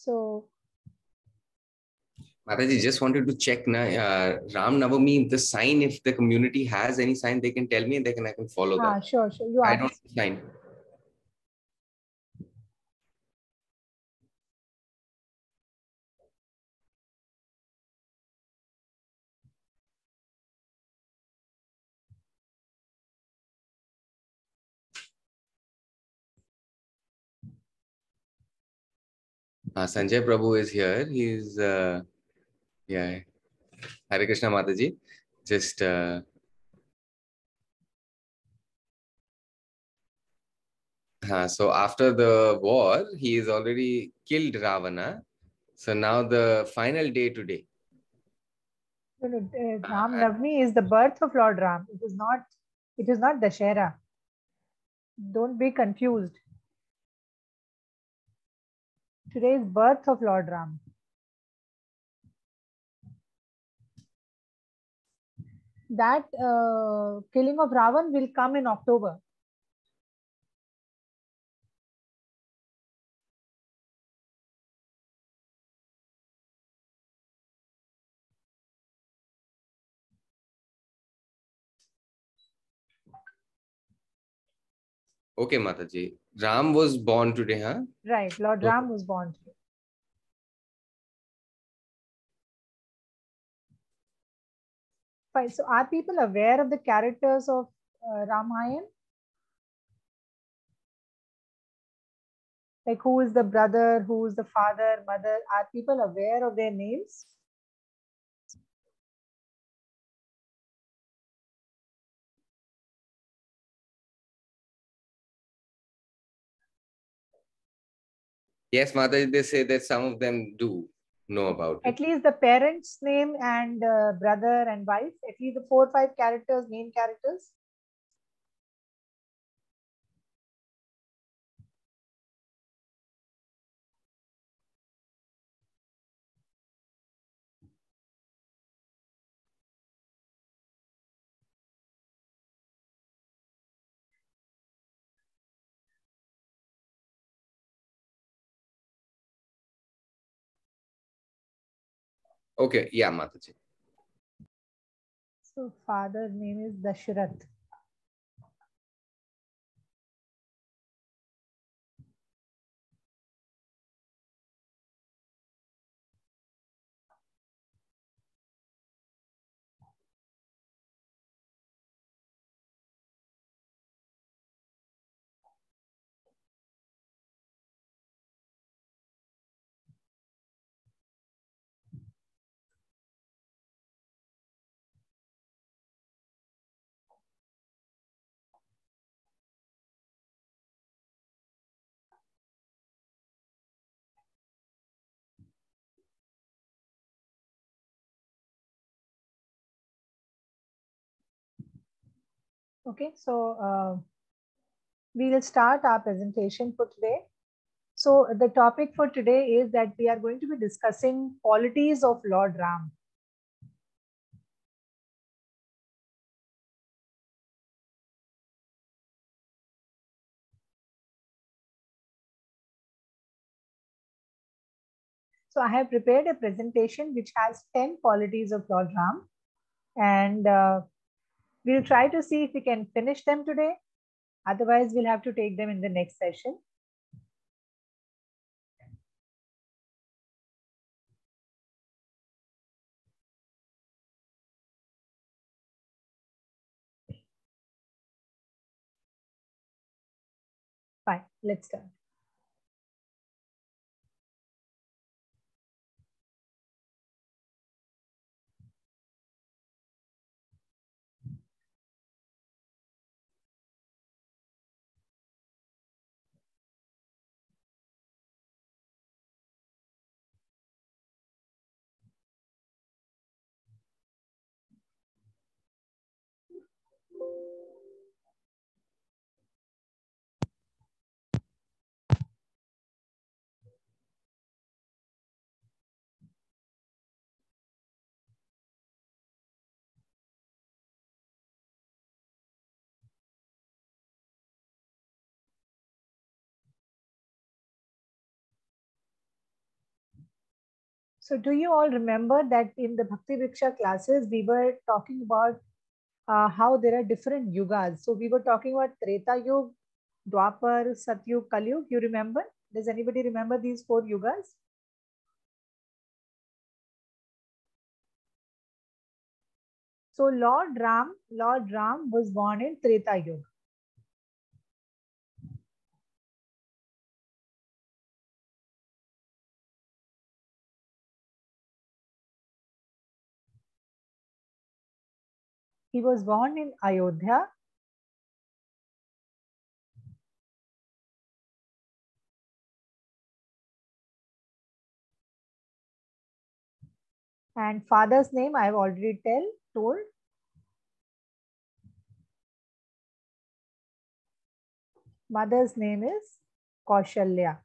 So, Mataji, just wanted to check Ram Navami, the sign, if the community has any sign, they can tell me and I can follow that. sure. You I ask. don't sign. Sanjay Prabhu is here. He's, yeah. Hare Krishna Mataji. Just, so after the war, he is already killed Ravana. So now the final day today. Ram Navami is the birth of Lord Ram. It is not Dashera. Don't be confused. Today is birth of Lord Ram. That killing of Ravan will come in October. Okay, Mataji. Ram was born today, huh? Right, Lord Ram was born today. Fine. So are people aware of the characters of Ramayana? Like who is the brother, who is the father, mother? Are people aware of their names? Yes, Mataji, they say that some of them do know about it. At least the parents' name and brother and wife, at least the 4 or 5 characters, main characters. Okay, yeah, Mataji. So father name is Dashrath. Okay, so we will start our presentation for today. So the topic for today is that we are going to be discussing qualities of Lord Ram. So I have prepared a presentation which has 10 qualities of Lord Ram, and we'll try to see if we can finish them today. Otherwise, we'll have to take them in the next session. Fine, let's start. So do you all remember that in the Bhakti Viksha classes, we were talking about how there are different yugas. So we were talking about Treta Yuga, Dwapar, Satyug, Kalyug. You remember? Does anybody remember these four yugas? So Lord Ram was born in Treta Yuga. He was born in Ayodhya, and father's name I have already told. Mother's name is Kaushalya.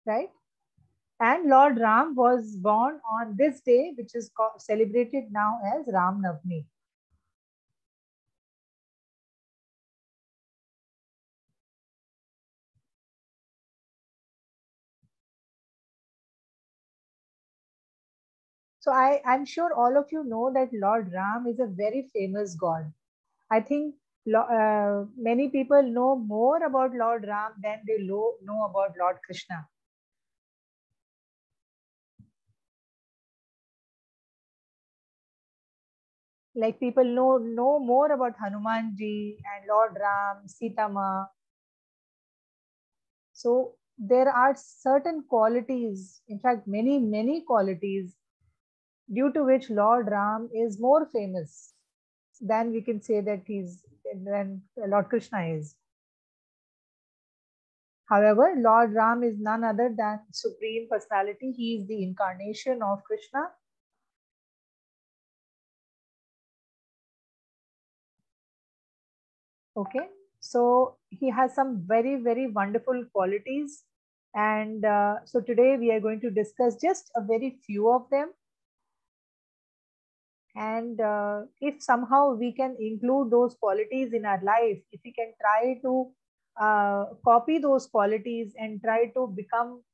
Right? And Lord Ram was born on this day, which is celebrated now as Ram Navami. So I'm sure all of you know that Lord Ram is a very famous god. I think many people know more about Lord Ram than they know about Lord Krishna. Like people know more about Hanumanji and Lord Ram, Sita Ma. So there are certain qualities, in fact, many qualities, due to which Lord Ram is more famous than we can say that than Lord Krishna is. However, Lord Ram is none other than Supreme Personality. He is the incarnation of Krishna. Okay, so he has some very wonderful qualities. And so today we are going to discuss just a very few of them. And if somehow we can include those qualities in our life, if we can try to copy those qualities and try to become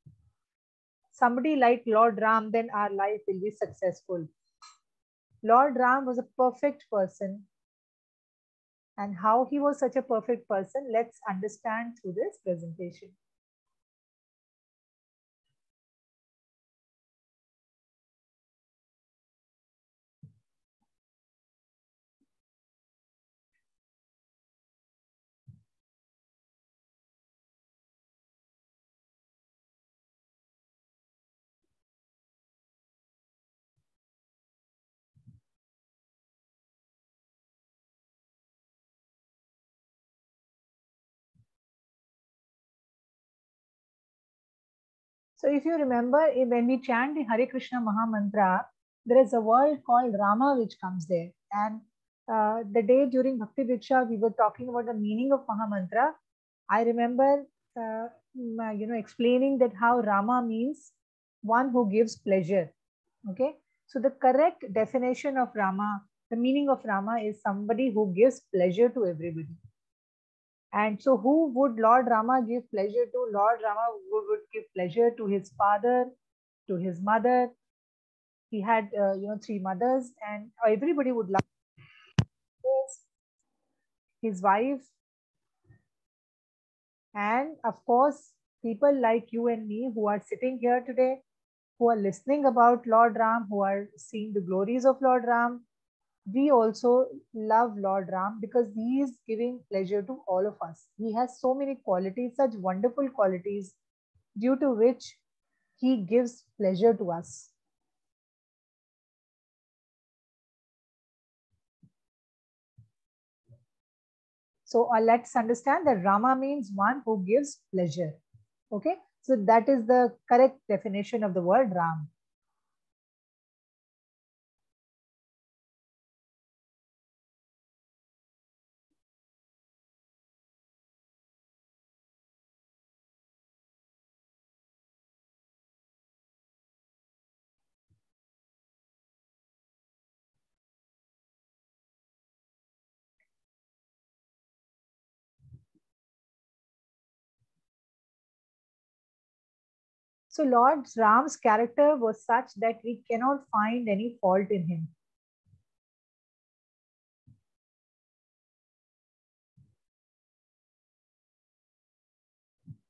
somebody like Lord Ram, then our life will be successful. Lord Ram was a perfect person. And how he was such a perfect person, let's understand through this presentation. So if you remember, when we chant the Hare Krishna Maha Mantra, there is a word called Rama which comes there. And the day during Bhakti Diksha, we were talking about the meaning of Maha Mantra. I remember, explaining that how Rama means one who gives pleasure. Okay. So the correct definition of Rama, the meaning of Rama is somebody who gives pleasure to everybody. And so, who would Lord Rama give pleasure to? Lord Rama would give pleasure to his father, to his mother. He had, three mothers, and everybody would love his wife, and of course, people like you and me who are sitting here today, who are listening about Lord Ram, who are seeing the glories of Lord Ram. We also love Lord Ram because he is giving pleasure to all of us. He has so many qualities, such wonderful qualities, due to which he gives pleasure to us. So let's understand that Rama means one who gives pleasure. Okay, so that is the correct definition of the word Ram. So Lord Ram's character was such that we cannot find any fault in him.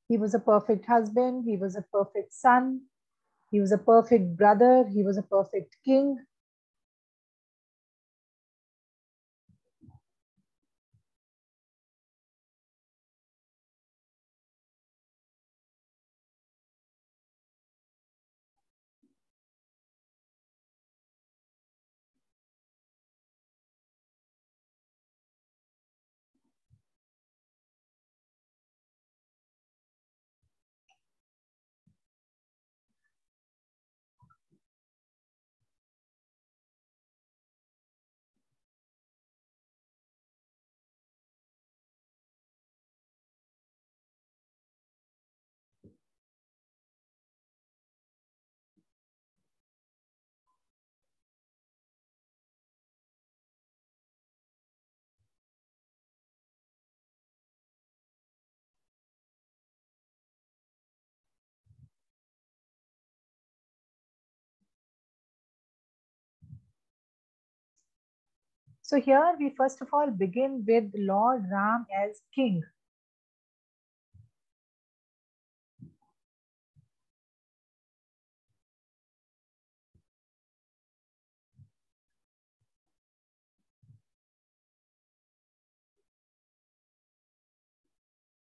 He was a perfect husband, he was a perfect son, he was a perfect brother, he was a perfect king. So here we first of all begin with Lord Ram as king.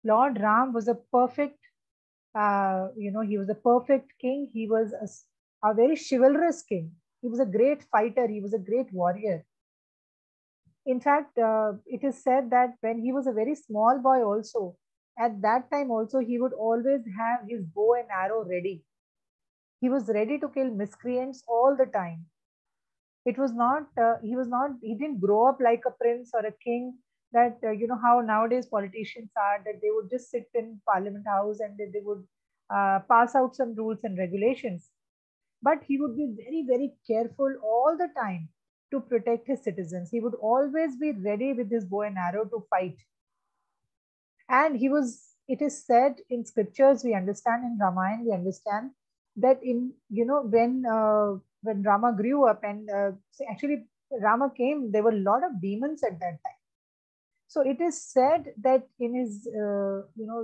Lord Ram was a perfect, he was a perfect king. He was a very chivalrous king. He was a great fighter. He was a great warrior. In fact, it is said that when he was a very small boy, also at that time, also he would always have his bow and arrow ready. He was ready to kill miscreants all the time. It was not, he didn't grow up like a prince or a king that, how nowadays politicians are, that they would just sit in Parliament House and that they would pass out some rules and regulations. But he would be very, very careful all the time to protect his citizens. He would always be ready with his bow and arrow to fight. And it is said in scriptures, we understand in Ramayana, we understand that when Rama grew up and actually Rama came, there were a lot of demons at that time. So it is said that in his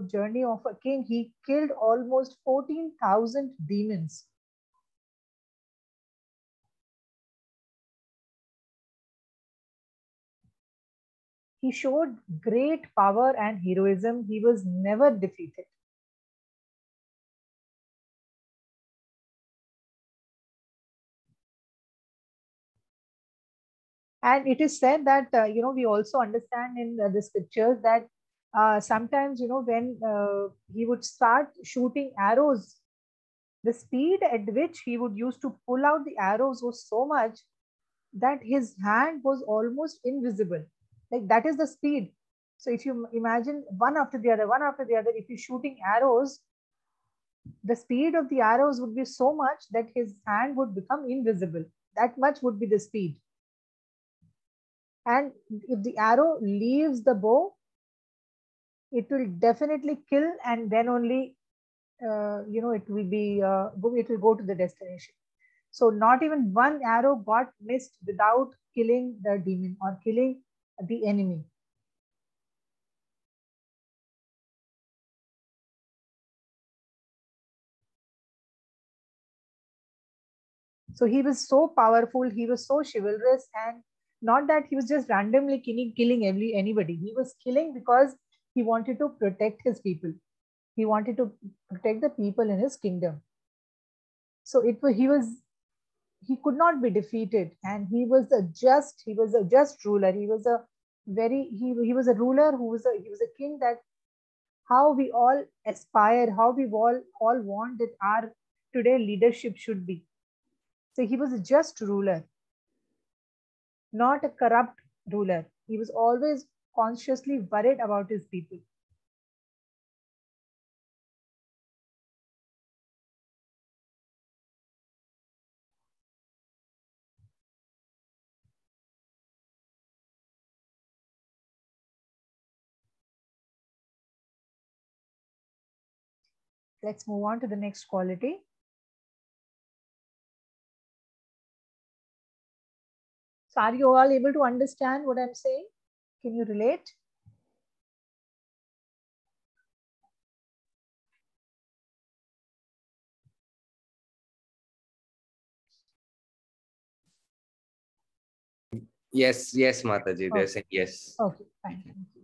journey of a king, he killed almost 14,000 demons. He showed great power and heroism. He was never defeated. And it is said that, we also understand in the scriptures that sometimes, when he would start shooting arrows, the speed at which he would use to pull out the arrows was so much that his hand was almost invisible. Like that is the speed. So if you imagine one after the other, one after the other, if you're shooting arrows, the speed of the arrows would be so much that his hand would become invisible. That much would be the speed. And if the arrow leaves the bow, it will definitely kill, and then only it will go to the destination. So not even one arrow got missed without killing the demon or killing the enemy. So he was so powerful, he was so chivalrous, and not that he was just randomly killing anybody. He was killing because he wanted to protect his people. He wanted to protect the people in his kingdom. So he could not be defeated, and he was a just ruler. He was a ruler he was a king that how we all aspire, how we all want that our today leadership should be. So he was a just ruler, not a corrupt ruler. He was always consciously worried about his people. Let's move on to the next quality. So are you all able to understand what I'm saying? Can you relate? Yes, yes, Mataji. They're Okay. saying yes. Okay, fine. Thank you.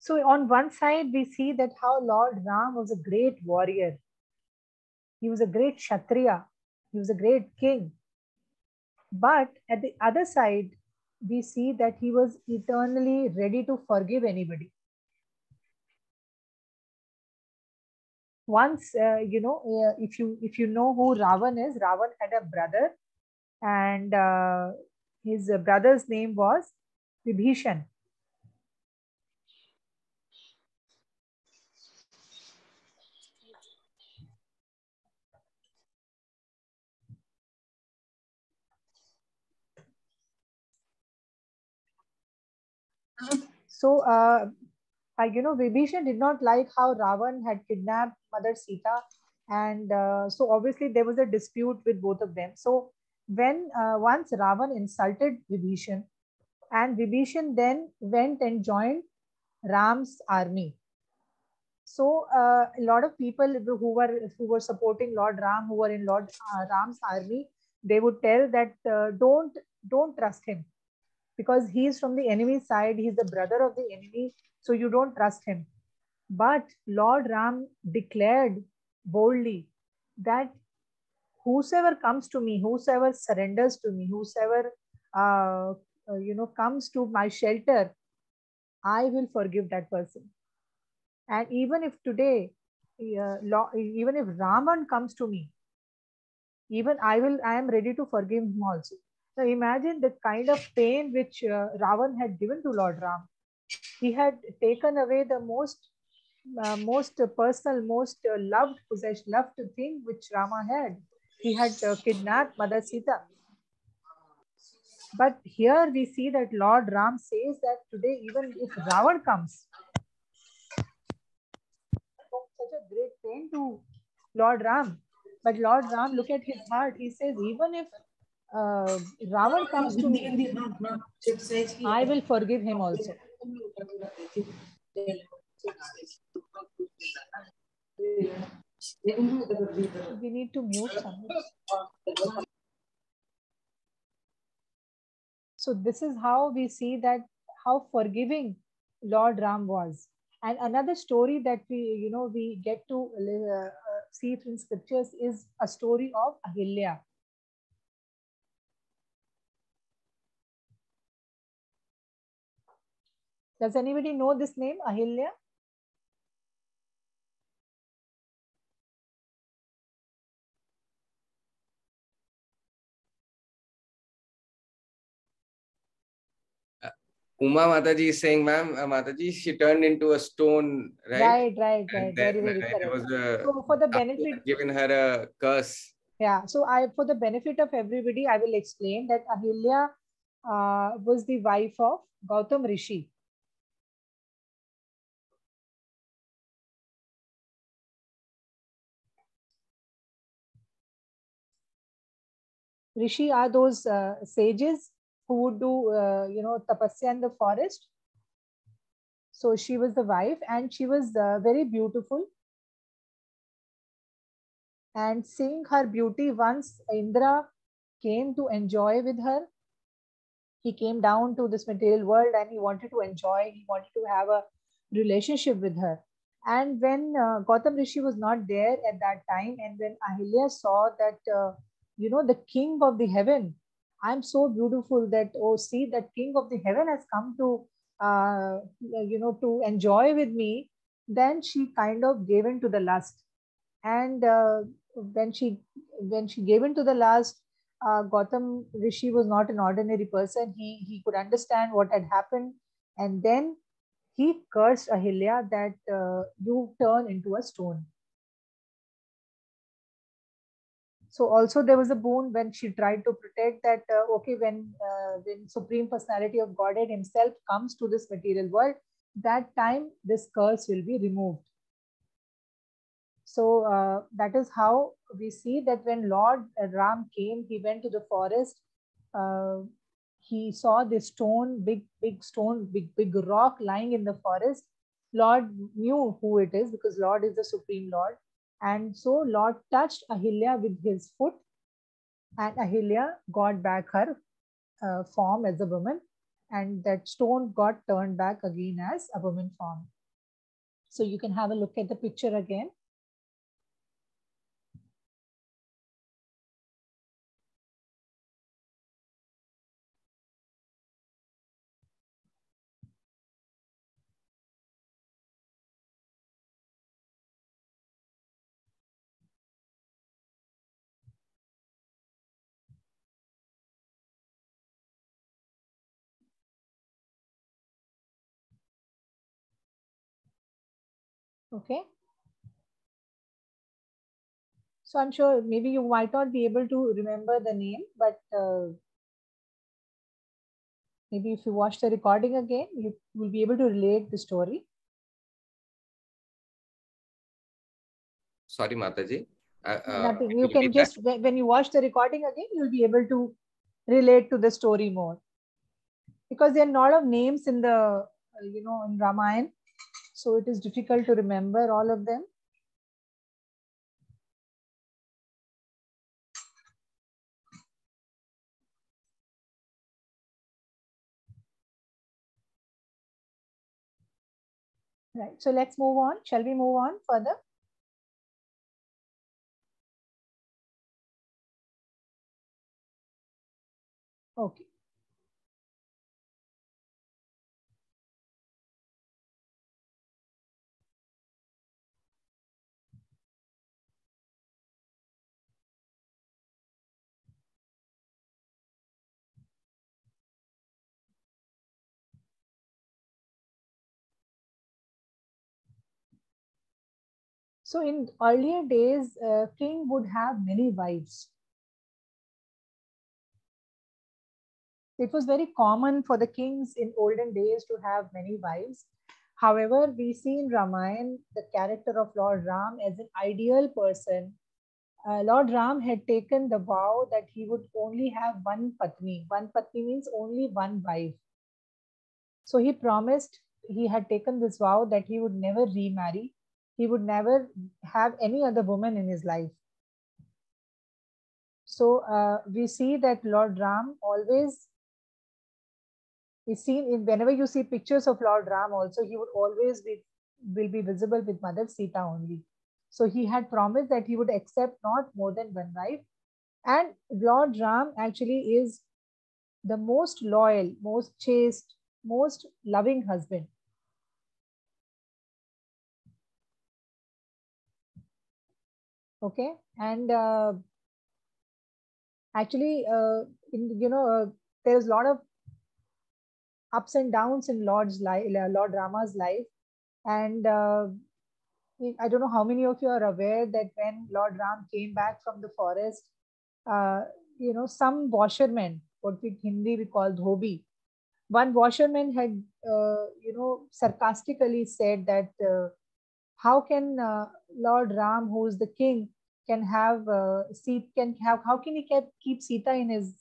So on one side, we see that how Lord Ram was a great warrior. He was a great Kshatriya. He was a great king. But at the other side, we see that he was eternally ready to forgive anybody. Once, if you know who Ravan is, Ravan had a brother, and his brother's name was Vibhishan. So, Vibhishan did not like how Ravan had kidnapped Mother Sita, and so obviously there was a dispute with both of them. So, when once Ravan insulted Vibhishan, and Vibhishan then went and joined Ram's army. So, a lot of people who were supporting Lord Ram, who were in Lord Ram's army, they would tell that don't trust him because he is from the enemy side. He's the brother of the enemy, so you don't trust him. But Lord Ram declared boldly that whosoever comes to me, whosoever surrenders to me, whosoever comes to my shelter, I will forgive that person. And even if today, even if Raman comes to me, even I am ready to forgive him also. Now imagine the kind of pain which Ravan had given to Lord Ram. He had taken away the most personal, most loved possession, loved thing which Rama had. He had kidnapped Mother Sita. But here we see that Lord Ram says that today, even if Ravan comes, such a great pain to Lord Ram. But Lord Ram, look at his heart. He says, even if Ravan comes to me, I will forgive him also. We need to mute somebody. So this is how we see that how forgiving Lord Ram was. And another story that we get to see in scriptures is a story of Ahilya. Does anybody know this name, Ahilya? Uma Mataji is saying, ma'am, Mataji, she turned into a stone, right? Right. And Very, then very there correct. was a So for the Thakur benefit, had given her a curse. yeah. So for the benefit of everybody, I will explain that Ahilya was the wife of Gautam Rishi. Rishi are those sages who would do, tapasya in the forest. So she was the wife, and she was very beautiful. And seeing her beauty, once Indra came to enjoy with her, he came down to this material world and he wanted to enjoy, he wanted to have a relationship with her. And when Gautam Rishi was not there at that time, and when Ahilya saw that, the king of the heaven, I'm so beautiful that, oh, see, that king of the heaven has come to enjoy with me, then she kind of gave in to the lust. And when she gave in to the last, Gautam Rishi was not an ordinary person. He could understand what had happened, and then he cursed Ahilya that you turn into a stone. So also there was a boon when she tried to protect that. Okay, when Supreme Personality of Godhead Himself comes to this material world, that time this curse will be removed. So that is how we see that when Lord Ram came, he went to the forest. Uh, he saw this stone, big stone, big rock lying in the forest. Lord knew who it is because Lord is the Supreme Lord. And so Lord touched Ahilya with his foot, and Ahilya got back her form as a woman, and that stone got turned back again as a woman form. So you can have a look at the picture again. Okay. So I'm sure maybe you might not be able to remember the name, but maybe if you watch the recording again, you will be able to relate the story. Sorry, Mataji. Nothing. You Can you can repeat that? just, when you watch the recording again, you'll be able to relate to the story more, because there are a lot of names in the, in Ramayana. So it is difficult to remember all of them. Right. So let's move on. Shall we move on further? Okay. So in earlier days, king would have many wives. It was very common for the kings in olden days to have many wives. However, we see in Ramayana the character of Lord Ram as an ideal person. Lord Ram had taken the vow that he would only have one patni. One patni means only one wife. So he promised, he had taken this vow that he would never remarry. He would never have any other woman in his life. So we see that Lord Ram always is seen in, whenever you see pictures of Lord Ram also, he would always be, will be visible with Mother Sita only. So he had promised that he would accept not more than one wife. And Lord Ram actually is the most loyal, most chaste, most loving husband. Okay. And actually, there's a lot of ups and downs in Lord's life, Lord Rama's life. And I don't know how many of you are aware that when Lord Ram came back from the forest, uh, some washermen, what we Hindi we call dhobi, one washerman had, sarcastically said that how can Lord Ram, who is the king, can have how can he keep Sita in his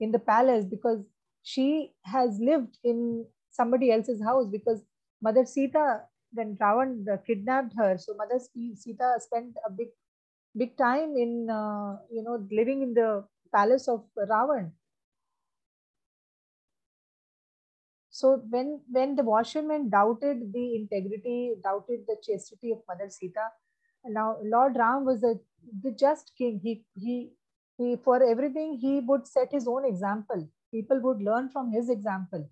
in the palace, because she has lived in somebody else's house, because Mother Sita, when Ravan kidnapped her, so Mother Sita spent a big time in living in the palace of Ravan. So when the washerman doubted the integrity, doubted the chastity of Mother Sita, now Lord Ram was the just king. He for everything he would set his own example. People would learn from his example.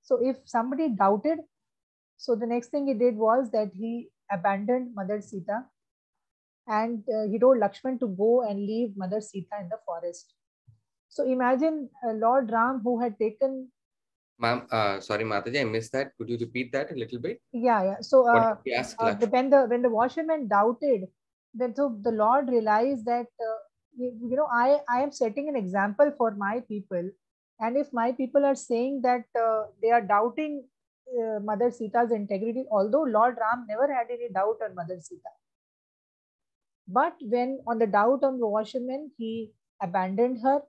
So if somebody doubted, so the next thing he did was that he abandoned Mother Sita, and he told Lakshman to go and leave Mother Sita in the forest. So imagine Lord Ram, who had taken. Ma'am, sorry, Mataji, I missed that. Could you repeat that a little bit? Yeah. So What did he ask Lakshman? when the washerman doubted, then so the Lord realized that I am setting an example for my people, and if my people are saying that they are doubting Mother Sita's integrity, although Lord Ram never had any doubt on Mother Sita, but when on the doubt on the washerman, he abandoned her.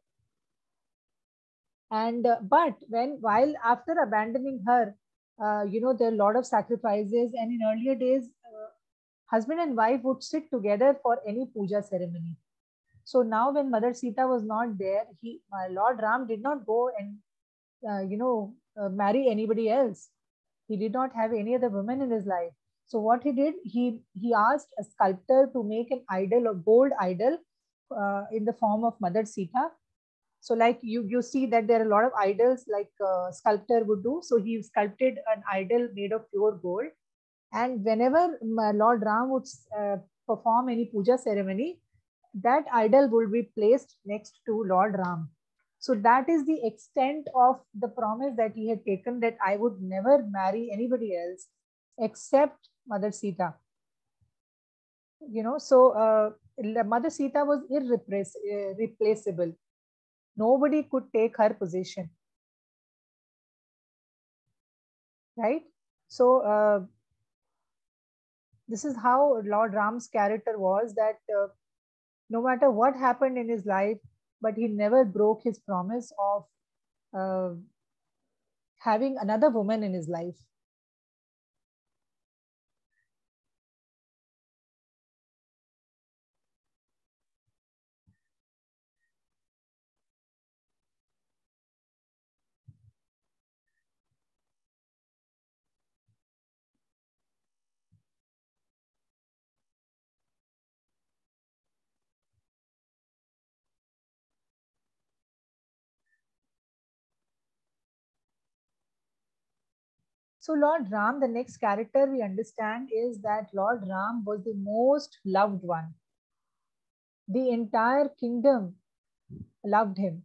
And but when while after abandoning her, there are a lot of sacrifices, and in earlier days, husband and wife would sit together for any puja ceremony. So now when Mother Sita was not there, Lord Ram did not go and marry anybody else. He did not have any other woman in his life. So what he did, he asked a sculptor to make an idol, a gold idol, in the form of Mother Sita. So like you see that there are a lot of idols like sculptor would do. So he sculpted an idol made of pure gold, and whenever Lord Ram would perform any puja ceremony, that idol will be placed next to Lord Ram. So that is the extent of the promise that he had taken, that I would never marry anybody else except Mother Sita. So Mother Sita was irreplaceable. Nobody could take her position, right? So this is how Lord Ram's character was, that no matter what happened in his life, but he never broke his promise of uh, having another woman in his life. So Lord Ram, the next character we understand is that Lord Ram was the most loved one. The entire kingdom loved him.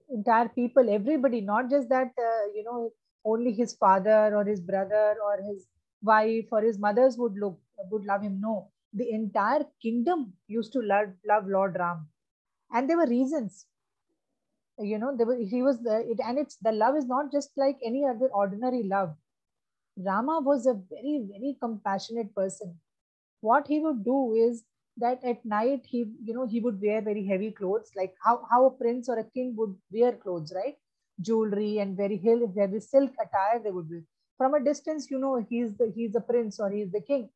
Entire people, everybody, not just that, only his father or his brother or his wife or his mothers would love him. No, the entire kingdom used to love Lord Ram, and there were reasons. There were, he was the it, and it's the love is not just like any other ordinary love. Rama was a very, very compassionate person. What he would do is that at night he would wear very heavy clothes, like how a prince or a king would wear clothes, right? Jewelry and very silk attire they would wear. From a distance, he's the prince or he's the king.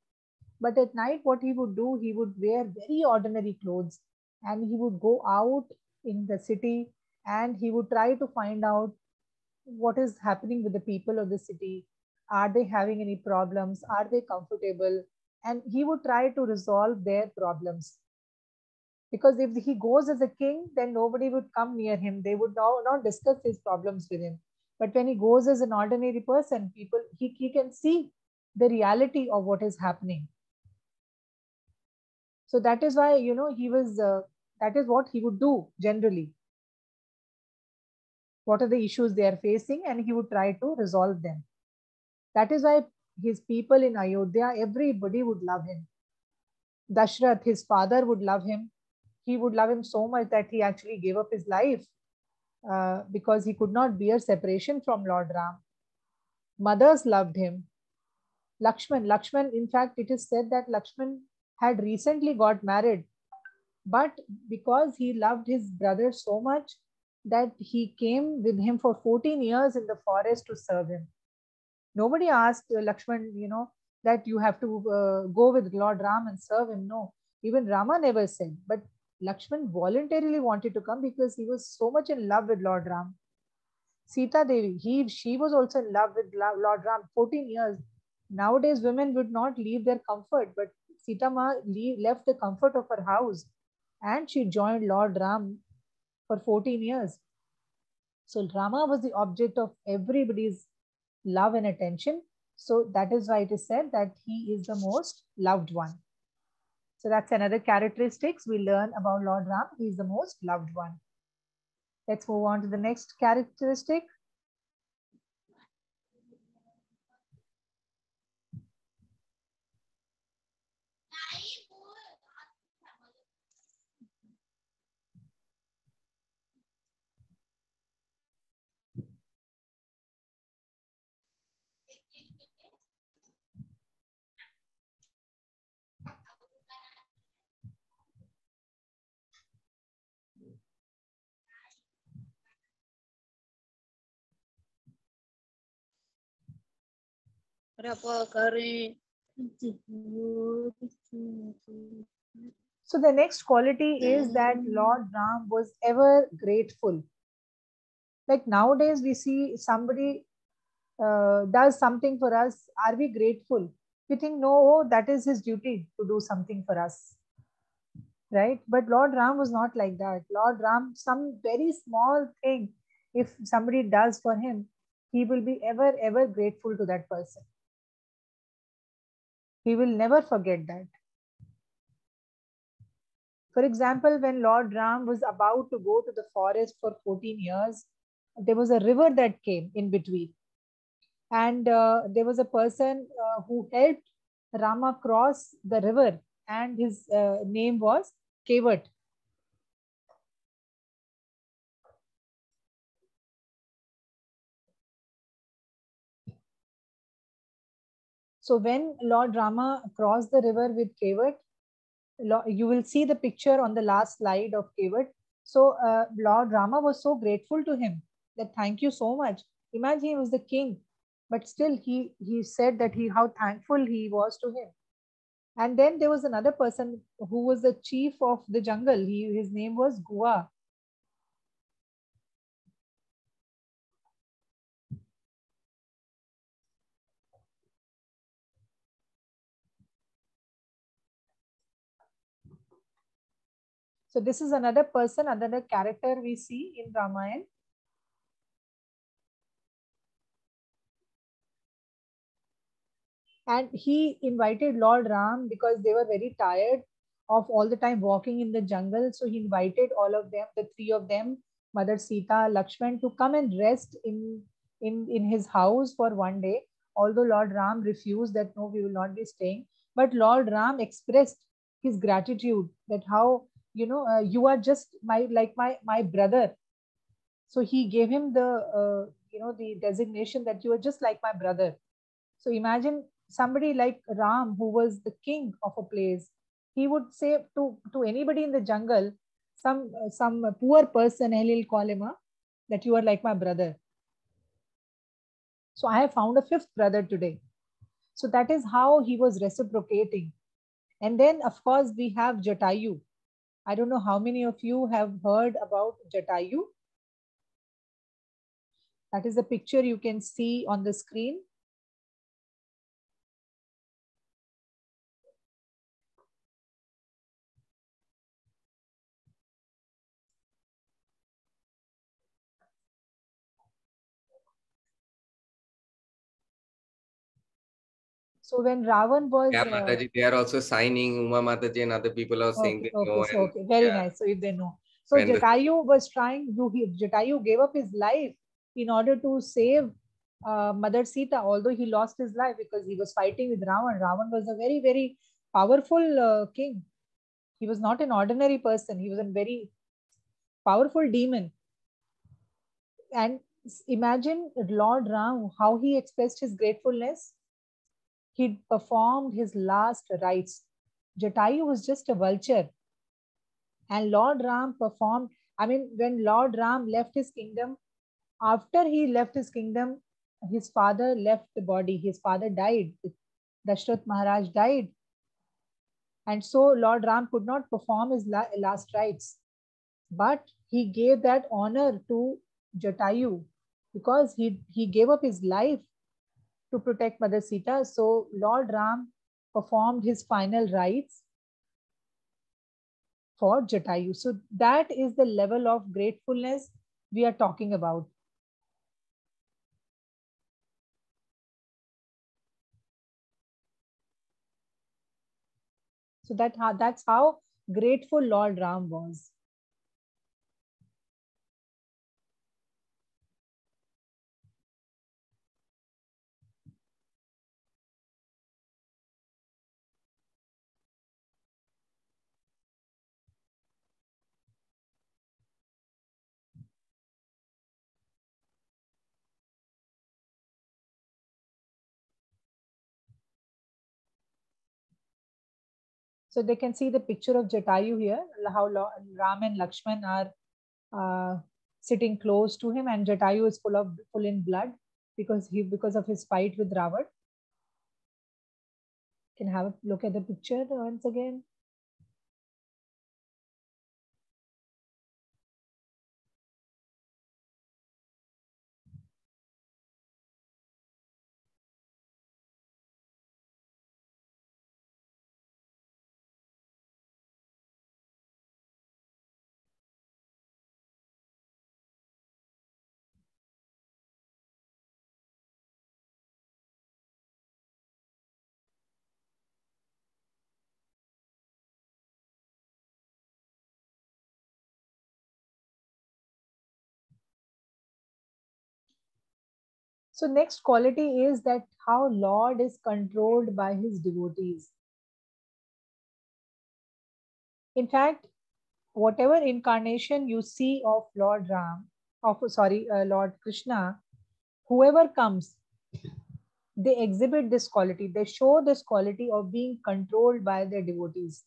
But at night, what he would do, he would wear very ordinary clothes, and he would go out in the city, and he would try to find out what is happening with the people of the city. Are they having any problems? Are they comfortable? And he would try to resolve their problems. Because if he goes as a king, then nobody would come near him. They would not discuss his problems with him. But when he goes as an ordinary person, he can see the reality of what is happening. So that is why, that is what he would do generally. What are the issues they are facing, and he would try to resolve them. That is why his people in Ayodhya, everybody would love him. Dashrath, his father, would love him. He would love him so much that he actually gave up his life because he could not bear separation from Lord Ram. Mothers loved him. Lakshman, in fact, it is said that Lakshman had recently got married, but because he loved his brother so much that he came with him for 14 years in the forest to serve him. Nobody asked Lakshman, that you have to go with Lord Ram and serve him. No, even Rama never said. But Lakshman voluntarily wanted to come because he was so much in love with Lord Ram. Sita Devi, she was also in love with Lord Ram. 14 years. Nowadays, women would not leave their comfort, but Sita Ma left the comfort of her house, and she joined Lord Ram for 14 years. So Rama was the object of everybody's love and attention. So that is why it is said that he is the most loved one. So that's another characteristics we learn about Lord Ram. He is the most loved one. Let's move on to the next characteristic. So the next quality is that Lord Ram was ever grateful. Like nowadays we see somebody does something for us, are we grateful? We think, no, oh, that is his duty to do something for us, right? But Lord Ram was not like that. Lord Ram, some very small thing, if somebody does for him, he will be ever, ever grateful to that person. He will never forget that. For example, when Lord Ram was about to go to the forest for 14 years, there was a river that came in between. And there was a person who helped Rama cross the river, and his name was Kevat. So when Lord Rama crossed the river with Kevat, you will see the picture on the last slide of Kevat. So Lord Rama was so grateful to him that thank you so much. Imagine he was the king, but still he said that how thankful he was to him. And then there was another person who was the chief of the jungle. His name was Gua. So this is another person, another character we see in Ramayana. And he invited Lord Ram because they were very tired of all the time walking in the jungle. So he invited all of them, the three of them, Mother Sita, Lakshman, to come and rest in his house for one day. Although Lord Ram refused that, no, we will not be staying. But Lord Ram expressed his gratitude that how, you are just my brother. So he gave him the designation that you are just like my brother. So imagine somebody like Ram, who was the king of a place, he would say to anybody in the jungle, some poor person, he'll call him that you are like my brother. So I have found a fifth brother today. So that is how he was reciprocating. And then of course we have Jatayu. I don't know how many of you have heard about Jatayu. That is the picture you can see on the screen. So when Ravan was Yeah, Mataji, they are also signing. Uma Mataji and other people are saying okay, they know. so And okay, very yeah, nice. So if they know, so when the Jatayu was trying. Jatayu gave up his life in order to save Mother Sita. Although he lost his life because he was fighting with Ravan. Ravan was a very very powerful king. He was not an ordinary person. He was a very powerful demon. And imagine Lord Ram, how he expressed his gratefulness. He performed his last rites. Jatayu was just a vulture. And Lord Ram performed, I mean, when Lord Ram left his kingdom, after he left his kingdom, his father left the body. His father died. Dashrath Maharaj died. And so Lord Ram could not perform his last rites. But he gave that honor to Jatayu because he gave up his life to protect Mother Sita. So Lord Ram performed his final rites for Jatayu. So that is the level of gratefulness we are talking about. So that's how grateful Lord Ram was. So they can see the picture of Jatayu here, how Ram and Lakshman are sitting close to him, and Jatayu is full in blood because of his fight with Ravan. Can have a look at the picture once again. So next quality is that how Lord is controlled by his devotees. In fact, whatever incarnation you see of Lord Ram, Lord Krishna, whoever comes, they exhibit this quality. They show this quality of being controlled by their devotees.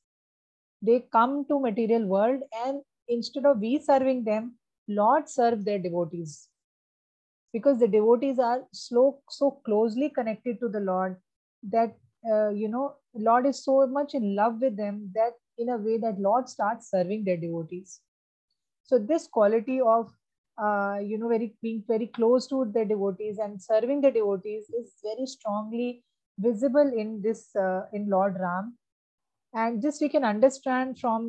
They come to material world, and instead of we serving them, Lord serve their devotees, because the devotees are so closely connected to the Lord that Lord is so much in love with them that in a way that Lord starts serving their devotees. So this quality of being very close to the devotees and serving the devotees is very strongly visible in this in Lord Ram. And just we can understand from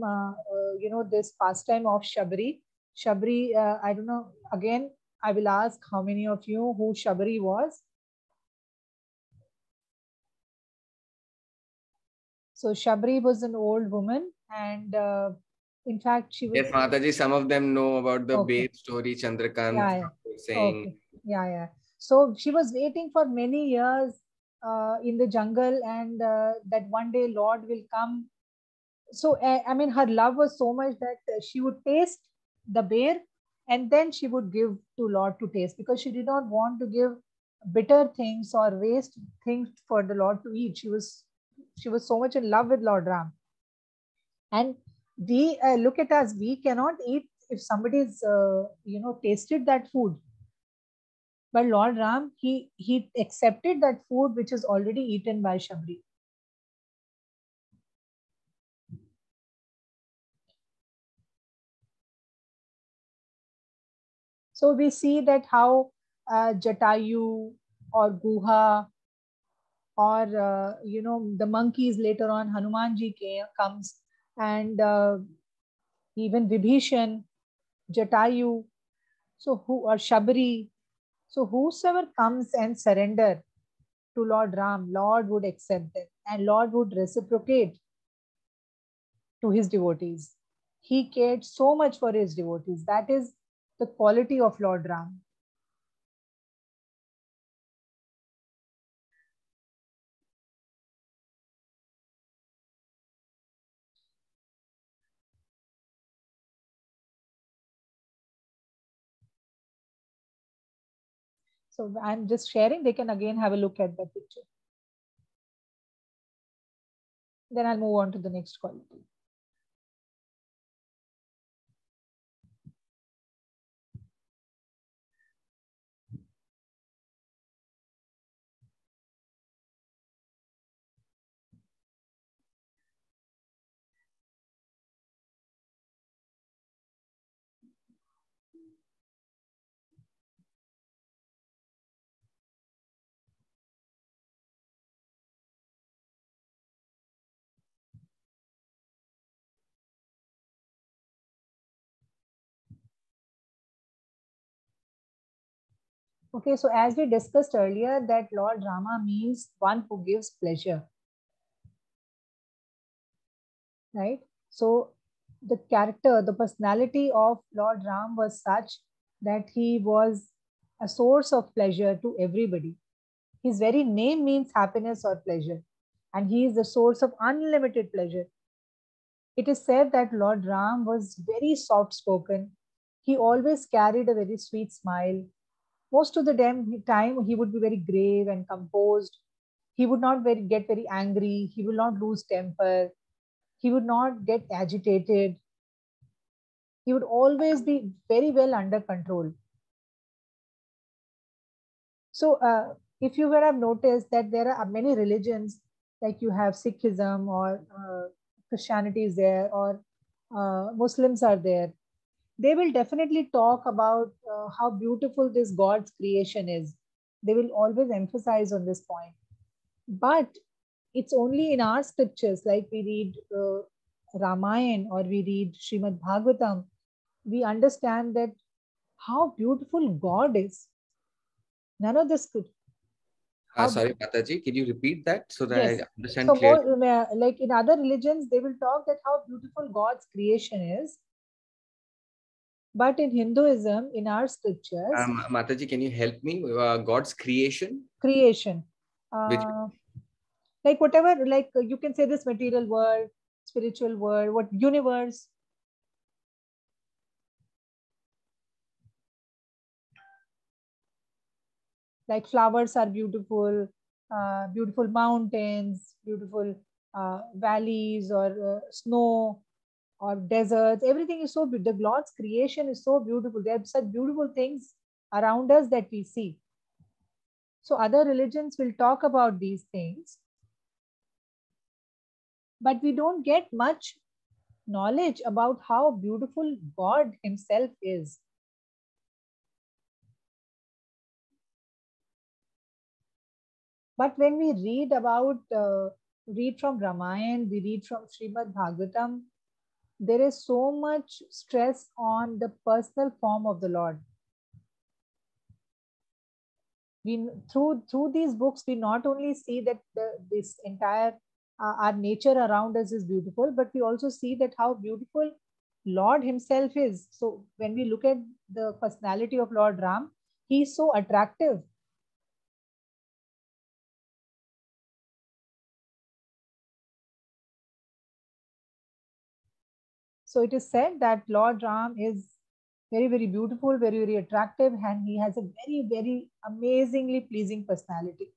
this pastime of Shabri. Shabri, I don't know. Again, I will ask how many of you who Shabri was. So Shabri was an old woman, and in fact, she Yes, was Mataji, some of them know about the okay. babe story, Chandrakant Yeah, yeah. saying. Okay. Yeah, yeah. So she was waiting for many years in the jungle, and that one day Lord will come. So I mean, her love was so much that she would taste the bear, and then she would give to Lord to taste, because she did not want to give bitter things or waste things for the Lord to eat. She was so much in love with Lord Ram. And we look at us, we cannot eat if somebody's tasted that food. But Lord Ram, he accepted that food which is already eaten by Shabri. So we see that how Jatayu or Guha or the monkeys, later on Hanumanji comes, and even Vibhishan, Jatayu, so who or Shabri. So whosoever comes and surrender to Lord Ram, Lord would accept them, and Lord would reciprocate to his devotees. He cared so much for his devotees. That is the quality of Lord Ram. So I'm just sharing. They can again have a look at the picture. Then I'll move on to the next quality. Okay, so as we discussed earlier, that Lord Rama means one who gives pleasure. right? So the character, the personality of Lord Ram was such that he was a source of pleasure to everybody. His very name means happiness or pleasure, and he is the source of unlimited pleasure. It is said that Lord Ram was very soft spoken. He always carried a very sweet smile. Most of the time, he would be very grave and composed. He would not get very angry. He will not lose temper. He would not get agitated. He would always be very well under control. So, if you would have noticed that there are many religions, like you have Sikhism or Christianity is there, or Muslims are there, they will definitely talk about how beautiful this God's creation is. They will always emphasize on this point. But it's only in our scriptures, like we read Ramayana or we read Srimad Bhagavatam, we understand that how beautiful God is. None of the script. How Sorry, Mataji, can you repeat that so that yes. I understand So clearly? more like in other religions, they will talk that how beautiful God's creation is. But in Hinduism, in our scriptures, Mataji, can you help me? God's creation, creation, which like whatever, like you can say this material world, spiritual world, what universe, like flowers are beautiful, beautiful mountains, beautiful valleys or snow or deserts. Everything is so beautiful. The Lord's creation is so beautiful. There are such beautiful things around us that we see. So other religions will talk about these things, but we don't get much knowledge about how beautiful God Himself is. But when we read from Ramayana, we read from Srimad Bhagavatam, there is so much stress on the personal form of the Lord. We through these books, we not only see that this entire our nature around us is beautiful, but we also see that how beautiful Lord Himself is. So when we look at the personality of Lord Ram, he is so attractive. So it is said that Lord Ram is very, very beautiful, very, very attractive, and he has a very, very amazingly pleasing personality.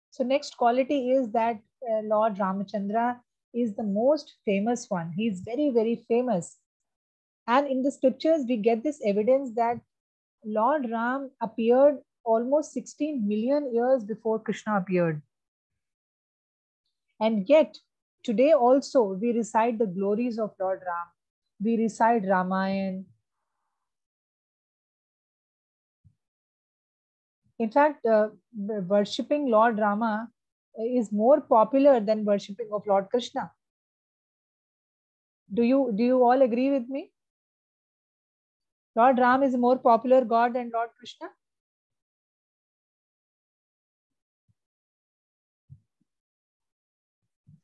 So next quality is that Lord Ramachandra is the most famous one. He is very, very famous. And in the scriptures, we get this evidence that Lord Ram appeared almost 16 million years before Krishna appeared. And yet, today also, we recite the glories of Lord Ram. We recite Ramayana. In fact, worshipping Lord Rama is more popular than worshipping of Lord Krishna. Do you all agree with me? Lord Ram is a more popular God than Lord Krishna.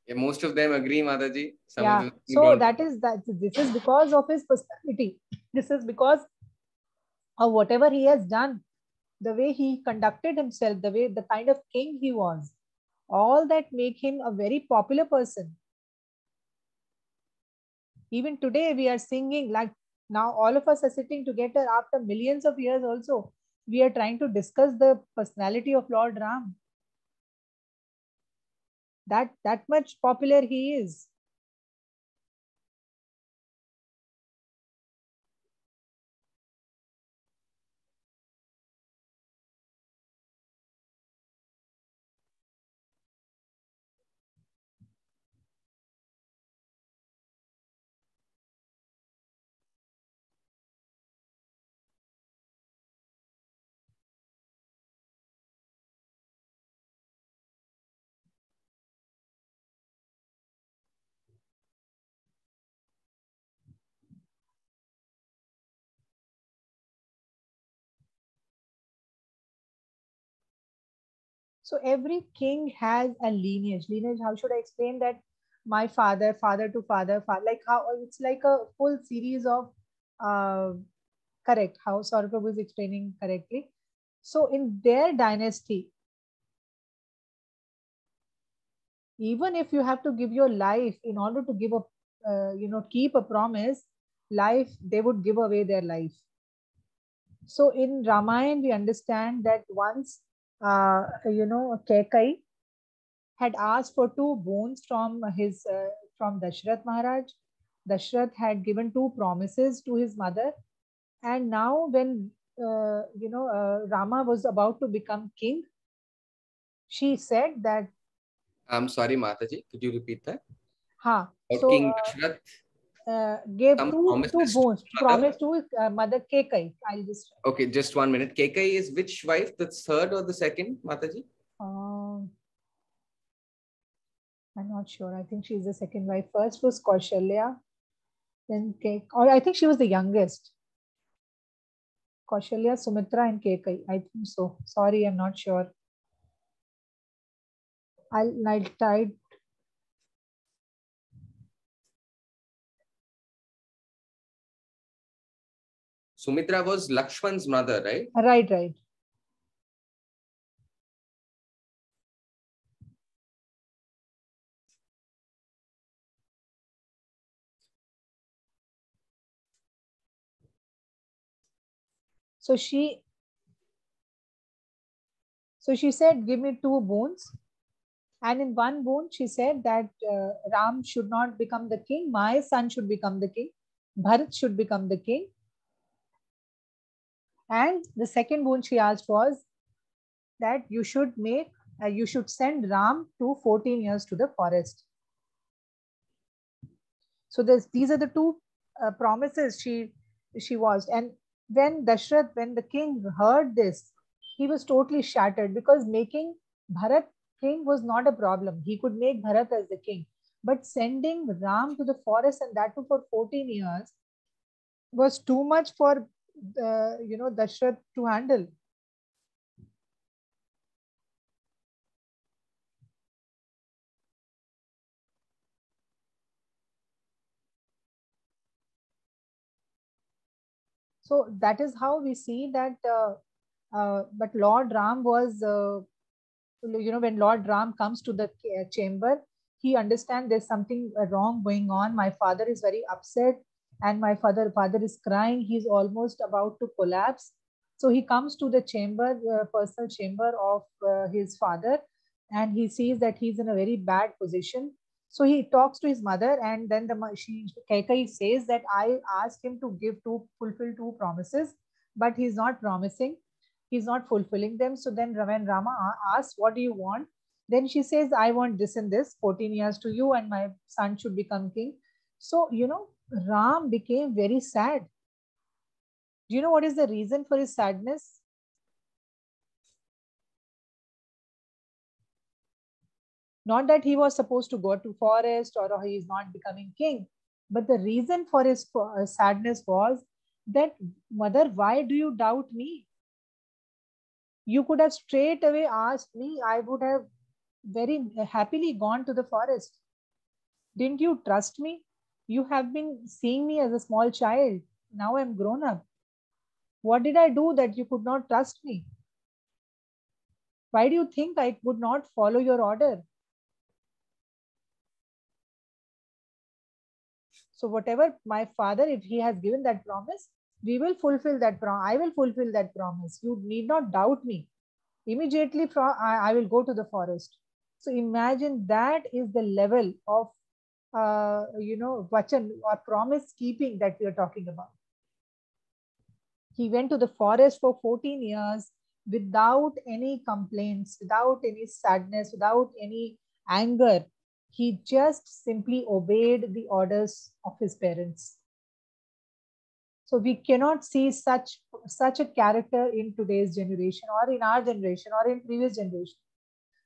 yeah, most of them agree, Mataji. Some of Yeah. them So don't. that is that. This is because of his personality. This is because of whatever he has done, the way he conducted himself, the kind of king he was. All that make him a very popular person. Even today, we are singing like now. All of us are sitting together after millions of years. Also, we are trying to discuss the personality of Lord Ram. That much popular he is. So every king has a lineage. Lineage, how should I explain that? My father, father to father, father, like how it's like a full series of, uh, correct, how Saurabh is explaining correctly. So in their dynasty, even if you have to give your life in order to give a, keep a promise, life, they would give away their life. So in Ramayana, we understand that once, Kekai had asked for two boons from from Dashrath Maharaj. Dashrath had given two promises to his mother, and now when Rama was about to become king, she said that, I'm sorry, Mataji. Could you repeat that? ha. Or So King Dashrath, gave some two promises to boons, his mother. promise to his mother Kekai. I'll just. Okay, just 1 minute. Kekai is which wife? The third or the second, Mataji? Um, I'm not sure. I think she's the second wife. First was Kaushalya, then Kek, or I think she was the youngest. Kaushalya, Sumitra, and Kekai. I think so. Sorry, I'm not sure. I'll try. Sumitra was Lakshman's mother, right? Right, right. So she said, give me two boons. And in one boon, she said that Ram should not become the king. My son should become the king. Bharat should become the king. And the second boon she asked was that you should send Ram to 14 years to the forest. So these are the two promises she was. And when when the king heard this, he was totally shattered, because making Bharat king was not a problem. He could make Bharat as the king, but sending Ram to the forest, and that too for 14 years, was too much for Dashrath to handle. So that is how we see that. But Lord Ram was, when Lord Ram comes to the chamber, he understands there's something wrong going on. My father is very upset, and my father is crying. He's almost about to collapse. So he comes to the chamber, personal chamber of his father, and he sees that he's in a very bad position. So he talks to his mother, and then Kaikai says that I asked him to fulfill two promises, but he's not promising, he's not fulfilling them. So then when Rama asks, what do you want? Then she says, I want this and this, 14 years to you, and my son should become king. So, Ram became very sad. Do you know what is the reason for his sadness? Not that he was supposed to go to forest, or he is not becoming king, but the reason for his sadness was that, mother, why do you doubt me? You could have straight away asked me. I would have very happily gone to the forest. Didn't you trust me? You have been seeing me as a small child. Now I'm grown up. What did I do that you could not trust me? Why do you think I would not follow your order? So whatever my father, if he has given that promise, we will fulfill that promise. I will fulfill that promise. You need not doubt me. Immediately I will go to the forest. So imagine, that is the level of vachan or promise keeping that we are talking about. He went to the forest for 14 years without any complaints, without any sadness, without any anger. He just simply obeyed the orders of his parents. So we cannot see such a character in today's generation, or in our generation, or in previous generation.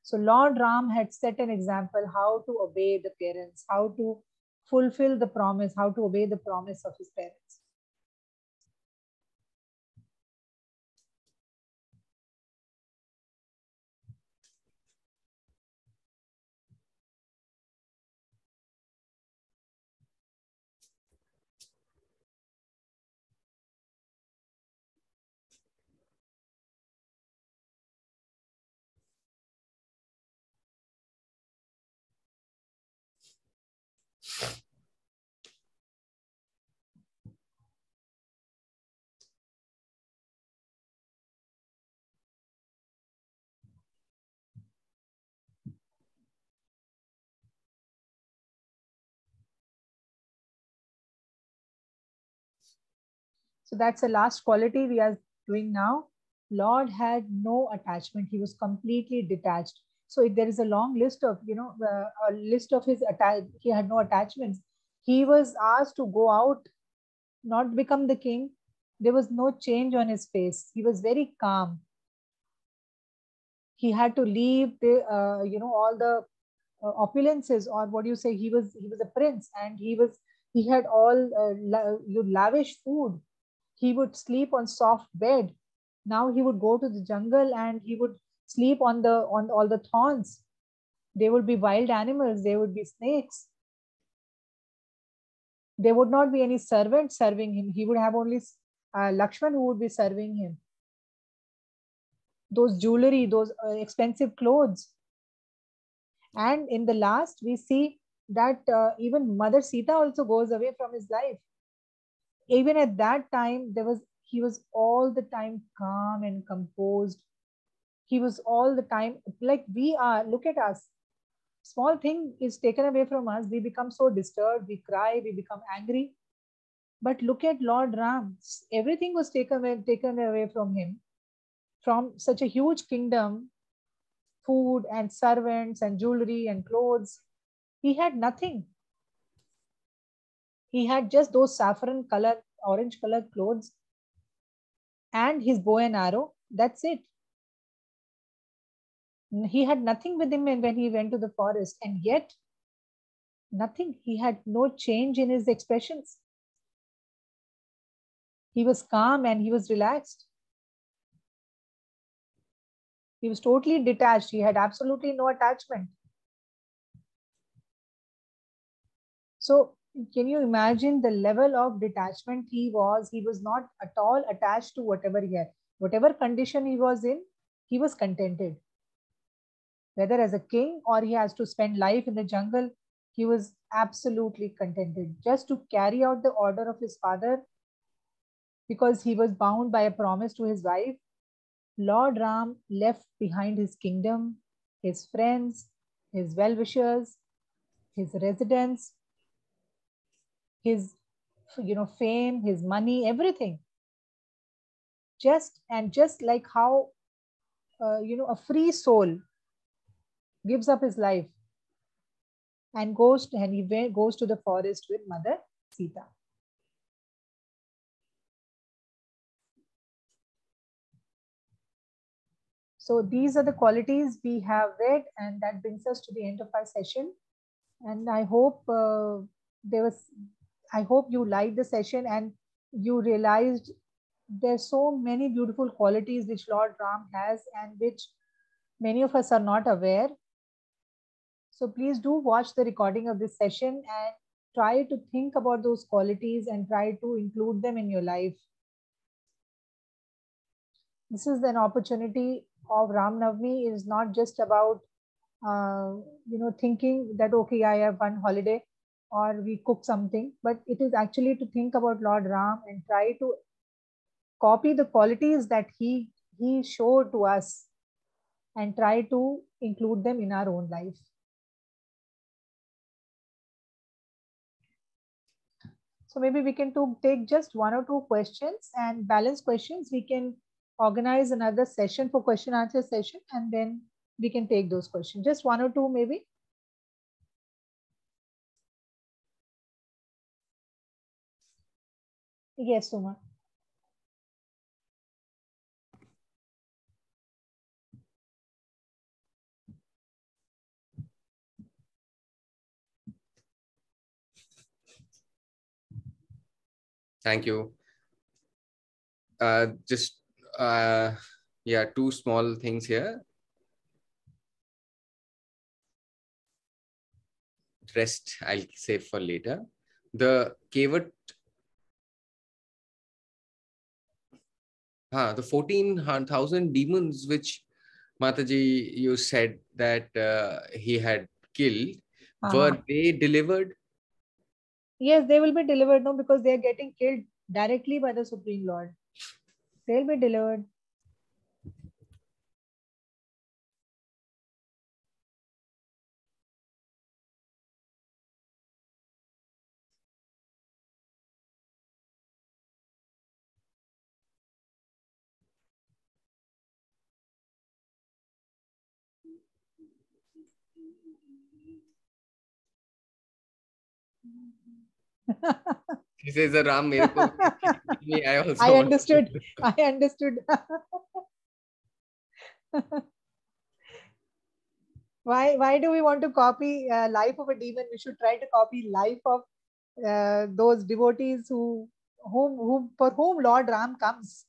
So Lord Ram had set an example how to obey the parents, how to fulfill the promise, how to obey the promise of his parents. So that's the last quality we are doing now. Lord had no attachment. He was completely detached. So if there is a long list of, a list of his he had no attachments. He was asked to go out, not become the king. There was no change on his face. He was very calm. He had to leave the, all the opulences, or what do you say? He was a prince, and he had all lavish food. He would sleep on soft bed. Now he would go to the jungle and he would sleep on all the thorns. There would be wild animals. There would be snakes. There would not be any servant serving him. He would have only Lakshman who would be serving him. Those jewelry, those expensive clothes. And in the last, we see that even Mother Sita also goes away from his life. Even at that time, he was all the time calm and composed. He was all the time like we are. Look at us. Small thing is taken away from us, we become so disturbed, we cry, we become angry. But look at Lord Ram. Everything was taken away from him. From such a huge kingdom, food and servants and jewelry and clothes, he had nothing. He had just those saffron color, orange colored clothes and his bow and arrow. That's it. He had nothing with him when he went to the forest, and yet nothing. He had no change in his expressions. He was calm and he was relaxed. He was totally detached. He had absolutely no attachment. So can you imagine the level of detachment he was? He was not at all attached to whatever he had. Whatever condition he was in, he was contented. Whether as a king or he has to spend life in the jungle, he was absolutely contented. Just to carry out the order of his father, because he was bound by a promise to his wife, Lord Ram left behind his kingdom, his friends, his well-wishers, his residence, his fame, his money, everything. Just like how a free soul gives up his life and goes to the forest with Mother Sita. So these are the qualities we have read, and that brings us to the end of our session. And I hope I hope you liked the session and you realized there's so many beautiful qualities which Lord Ram has and which many of us are not aware. So please do watch the recording of this session and try to think about those qualities and try to include them in your life. This is an opportunity of Ram Navami. Is not just about thinking that okay, I have one holiday or we cook something, but it is actually to think about Lord Ram and try to copy the qualities that he showed to us and try to include them in our own life. So maybe we can take just one or two questions and balance questions. We can organize another session for question answer session, and then we can take those questions. Just one or two maybe. Yes, Suma. Thank you. Just yeah, two small things here. Rest I'll save for later. The Kevat, the 14,000 demons which Mataji, you said that he had killed, were they delivered? Yes, they will be delivered, no, because they are getting killed directly by the Supreme Lord. They'll be delivered. She says, Ram, mere ko me, I also I want to understood. do." I understood. Why do we want to copy life of a demon? We should try to copy life of those devotees whom for whom Lord Ram comes.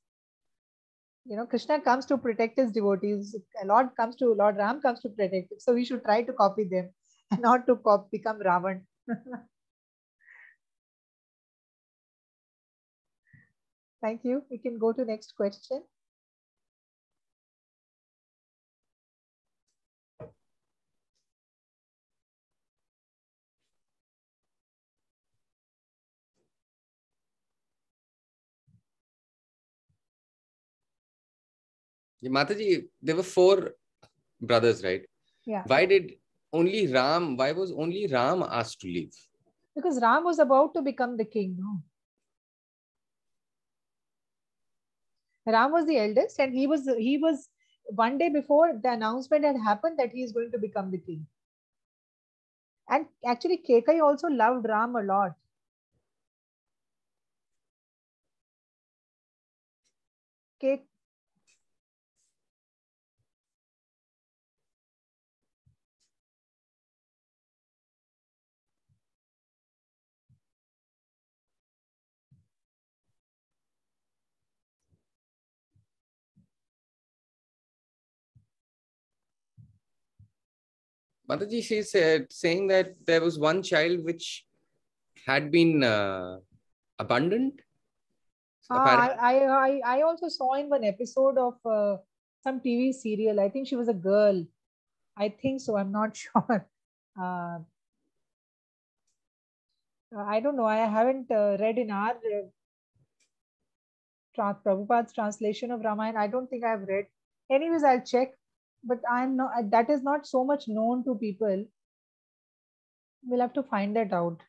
You know, Krishna comes to protect his devotees. Lord Ram comes to protect it. So we should try to copy them and not to become Ravan. Thank you. We can go to next question. Mataji, there were 4 brothers, right? Yeah. Why was only Ram asked to leave? Because Ram was about to become the king, no? Ram was the eldest, and he was one day before the announcement had happened that he is going to become the king. And actually, Kekai also loved Ram a lot. Kek Mataji, she said, saying that there was one child which had been abandoned. Apparently. I also saw in one episode of some TV serial. I think she was a girl. I think so. I'm not sure. I don't know. I haven't read in our Prabhupada's translation of Ramayana. I don't think I've read. Anyways, I'll check. But I'm not. That is not so much known to people. We'll have to find that out.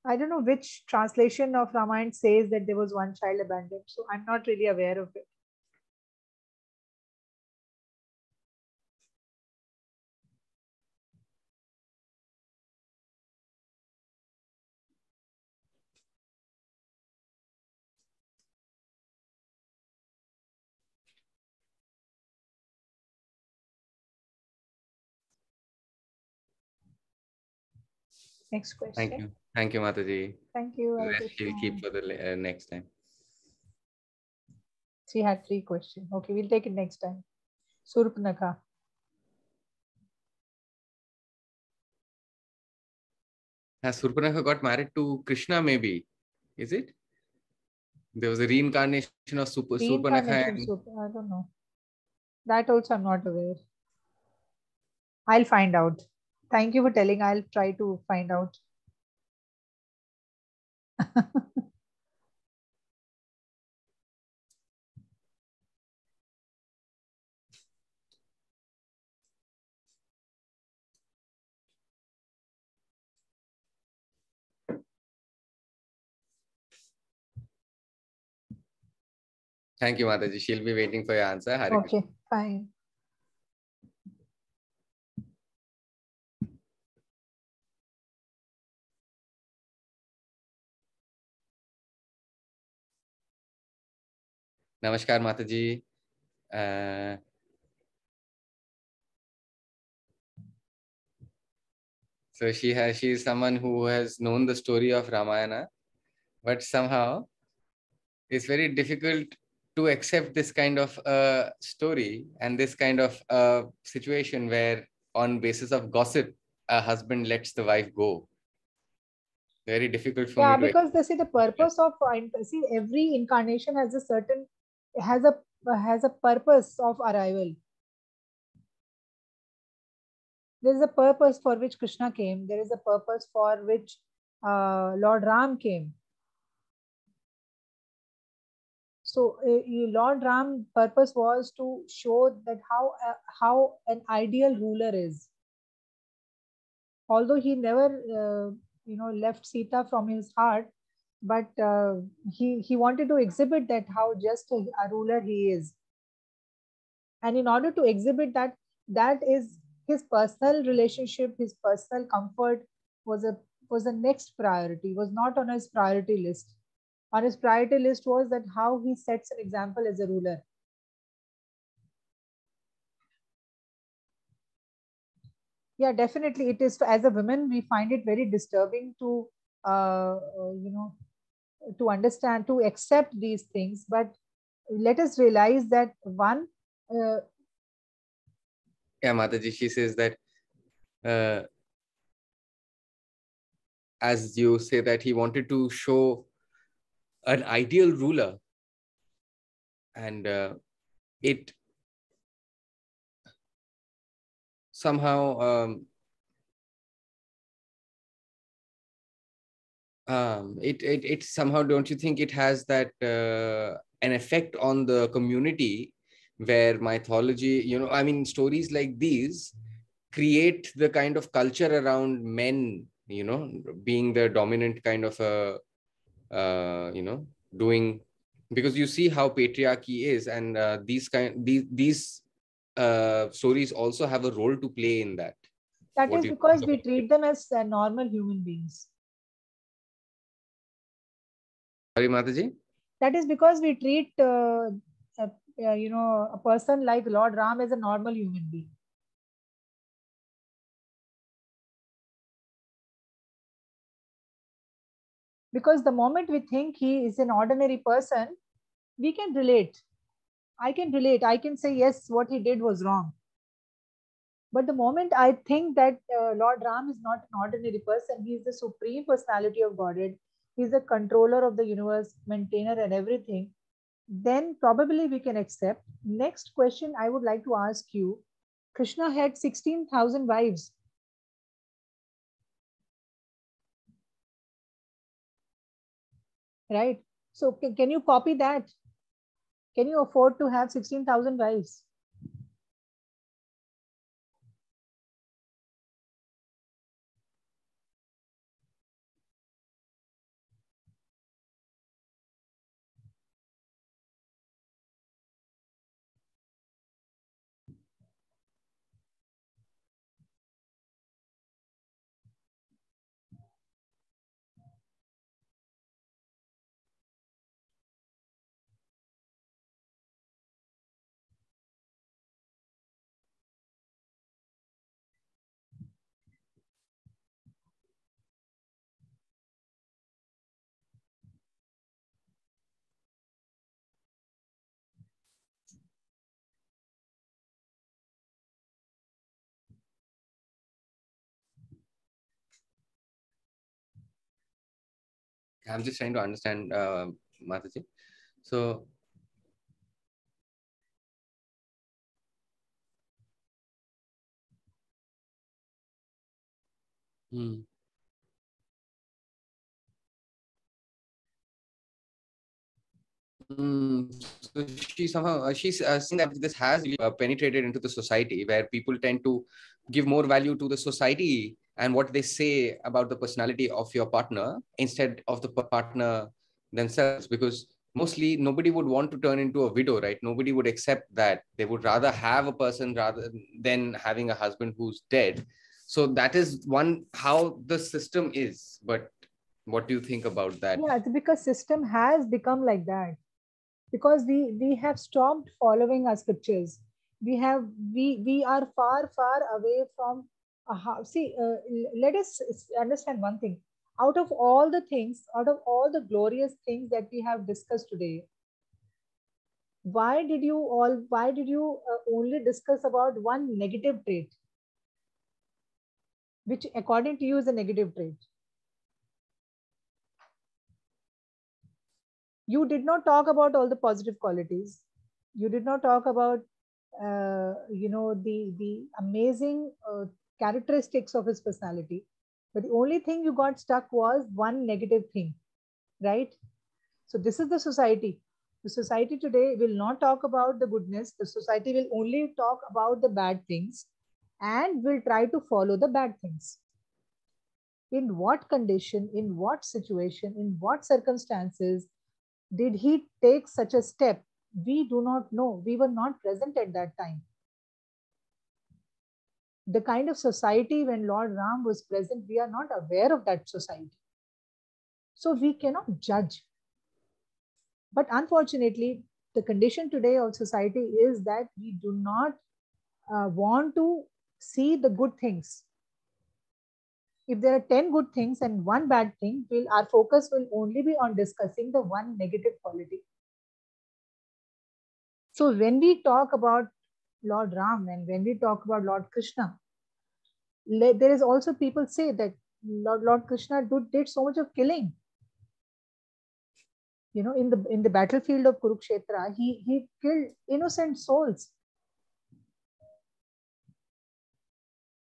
I don't know which translation of Ramayana says that there was one child abandoned. So I'm not really aware of it. Next question. Thank you, Mataji. Thank you. The rest she'll keep for the next time. She had 3 questions. Okay, we'll take it next time. Surpanakha. Has Surpanakha got married to Krishna, maybe? Is it? There was a reincarnation of Surpanakha. I don't know. That also I'm not aware. I'll find out. Thank you for telling. I'll try to find out. Thank you, Mataji. She'll be waiting for your answer. Hare Okay, fine. Namaskar, Mataji. So she is someone who has known the story of Ramayana, but somehow it's very difficult to accept this kind of story and this kind of situation where, on basis of gossip, a husband lets the wife go. Very difficult for me to because they say the purpose of every incarnation has a certain has a purpose of arrival. There is a purpose for which Krishna came. There is a purpose for which Lord Ram came. So Lord Ram's purpose was to show that how an ideal ruler is. Although he never left Sita from his heart, but he wanted to exhibit that how just a ruler he is. And in order to exhibit that, that is his personal relationship, his personal comfort was a was the next priority, was not on his priority list. On his priority list was that how he sets an example as a ruler. Yeah, definitely it is. As a woman, we find it very disturbing to you know, to understand, to accept these things. But let us realize that one, uh, Yeah, Mataji, she says that uh, as you say that he wanted to show an ideal ruler, and it somehow it somehow, don't you think it has that an effect on the community, where mythology, I mean, stories like these create the kind of culture around men, being the dominant kind of a doing, because you see how patriarchy is, and these stories also have a role to play in that. that What is do you because think we about it? treat them as normal human beings. Sorry, Mataji. That is because we treat a person like Lord Ram as a normal human being. Because the moment we think he is an ordinary person, we can relate. I can relate. I can say, yes, what he did was wrong. But the moment I think that Lord Ram is not an ordinary person, he is the supreme personality of Godhead, he is the controller of the universe, maintainer, and everything, then probably we can accept. Next question I would like to ask you: Krishna had 16,000 wives, right? So, can you copy that? Can you afford to have 16,000 wives? I'm just trying to understand, Mataji. So, hmm. So she somehow she's saying that this has really penetrated into the society, where people tend to give more value to the society and what they say about the personality of your partner instead of the partner themselves. Because mostly nobody would want to turn into a widow, right? Nobody would accept that. They would rather have a person rather than having a husband who's dead. So that is one how the system is. But what do you think about that? Yeah, it's because system has become like that. Because we have stopped following our scriptures. We are far away from see, let us understand one thing. Out of all the things, out of all the glorious things that we have discussed today, why did you only discuss about one negative trait, which according to you is a negative trait? You did not talk about all the positive qualities. You did not talk about the amazing characteristics of his personality. But the only thing you got stuck was one negative thing, right? So this is the society. The society today will not talk about the goodness. The society will only talk about the bad things and will try to follow the bad things. In what condition, in what situation, in what circumstances did he take such a step? We do not know. We were not present at that time. The kind of society when Lord Ram was present, we are not aware of that society. So we cannot judge. But unfortunately, the condition today of society is that we do not want to see the good things. If there are 10 good things and one bad thing, our focus will only be on discussing the one negative quality. So when we talk about Lord Ram and when we talk about Lord Krishna, there is also people say that Lord Krishna did so much of killing. You know, in the battlefield of Kurukshetra, he killed innocent souls.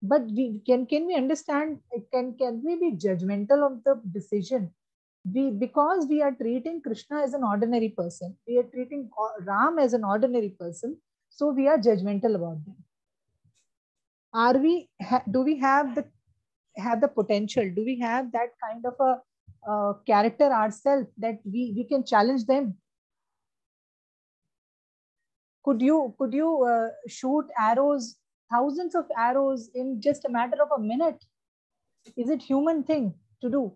But can we understand? Can we be judgmental of the decision? Because we are treating Krishna as an ordinary person, we are treating Ram as an ordinary person, so we are judgmental about them. Are we? Do we have the potential? Do we have that kind of a character ourselves that we can challenge them? Could you shoot arrows, thousands of arrows in just a matter of a minute? Is it human thing to do?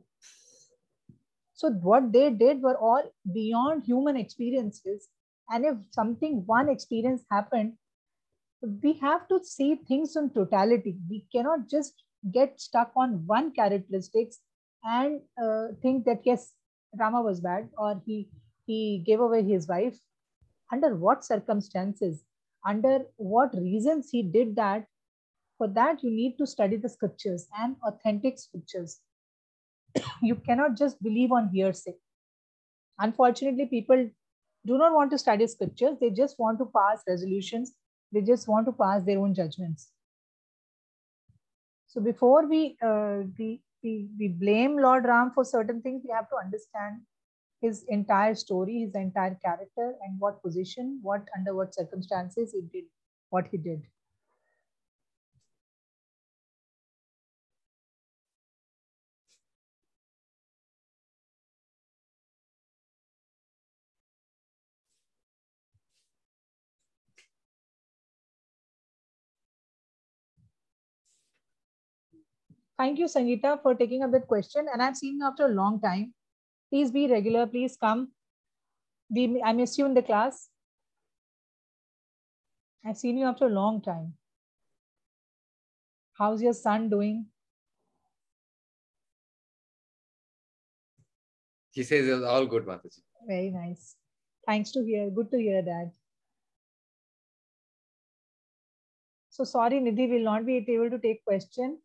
So what they did were all beyond human experiences. And if one experience happened, we have to see things in totality. We cannot just get stuck on one characteristics and think that yes, Rama was bad or he gave away his wife. Under what circumstances, under what reasons he did that? For that, you need to study the scriptures and authentic scriptures. You cannot just believe on hearsay. Unfortunately, people do not want to study scriptures. They just want to pass resolutions. They just want to pass their own judgments. So before we blame Lord Ram for certain things, we have to understand his entire story, his entire character, and what position, under what circumstances he did what he did. Thank you, Sangeeta, for taking up that question. And I've seen you after a long time. Please be regular. Please come. I miss you in the class. I've seen you after a long time. How's your son doing? He says it's all good, Mataji. Very nice. Thanks to hear. Good to hear that. So sorry, Nidhi will not be able to take question.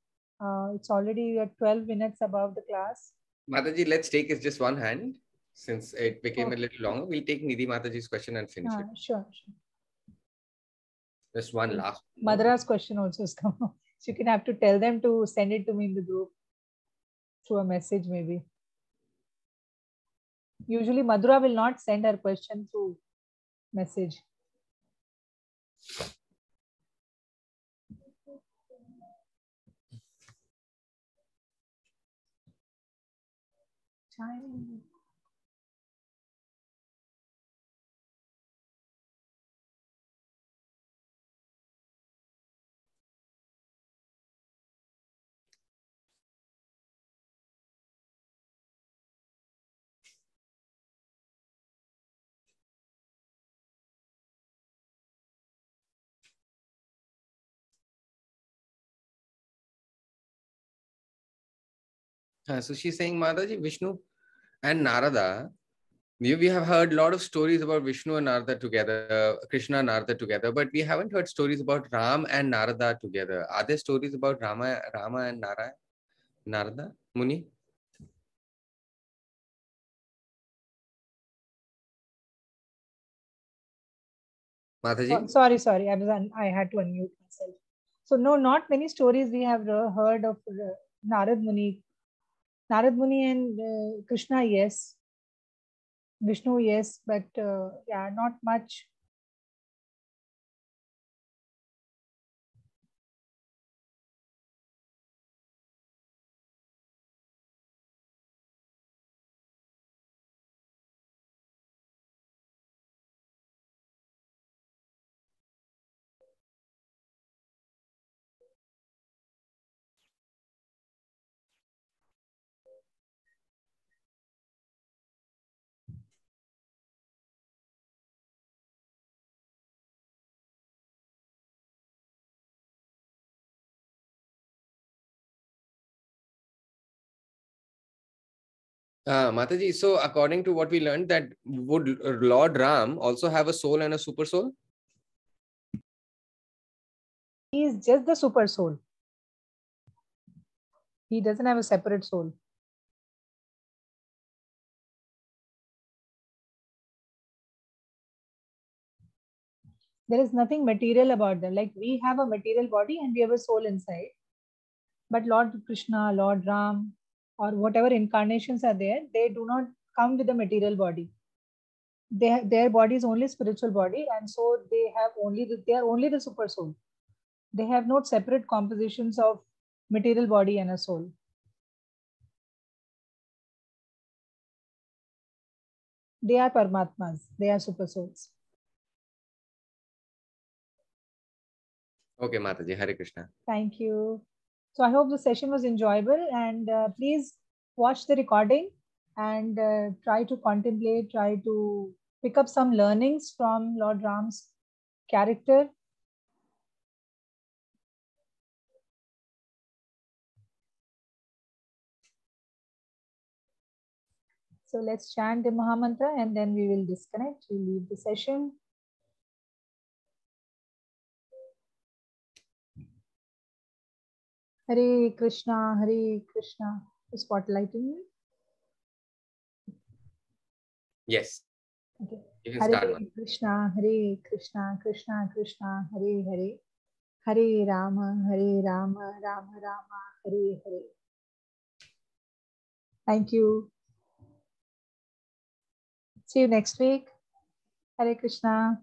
It's already 12 minutes above the class. Mataji, let's take it just one hand. Since it became a little longer, we'll take Nidhi Mataji's question and finish it. Sure. Just one last. Madhura's question also is come. So you can have to tell them to send it to me in the group through a message maybe. Usually Madhura will not send her question through message. Time. So she's saying, Mataji, Vishnu and Narada, we have heard a lot of stories about Vishnu and Narada together, Krishna and Narada together, but we haven't heard stories about Ram and Narada together. Are there stories about Rama and Narada, Muni? Mataji? Sorry. I had to unmute myself. So no, not many stories we have heard of Narad Muni. Narad Muni and Krishna, yes. Vishnu, yes, but yeah, not much. Mataji, so according to what we learned, that would Lord Ram also have a soul and a super soul? He is just the super soul. He doesn't have a separate soul. There is nothing material about them. Like we have a material body and we have a soul inside. But Lord Krishna, Lord Ram, or whatever incarnations are there, they do not come with a material body. Their body is only spiritual body, and so they are only the super soul. They have no separate compositions of material body and a soul. They are Paramatmas. They are super souls. Okay, Mataji, Hare Krishna. Thank you. So I hope the session was enjoyable, and please watch the recording and try to contemplate, try to pick up some learnings from Lord Ram's character. So let's chant the Mahamantra and then we will disconnect. We'll leave the session. Hare Krishna, Hare Krishna. Spotlighting me? Yes. Okay. You can Hare start now. Krishna, Hare Krishna, Krishna Krishna, Hare Hare. Hare Rama, Rama Rama, Hare Hare. Thank you. See you next week. Hare Krishna.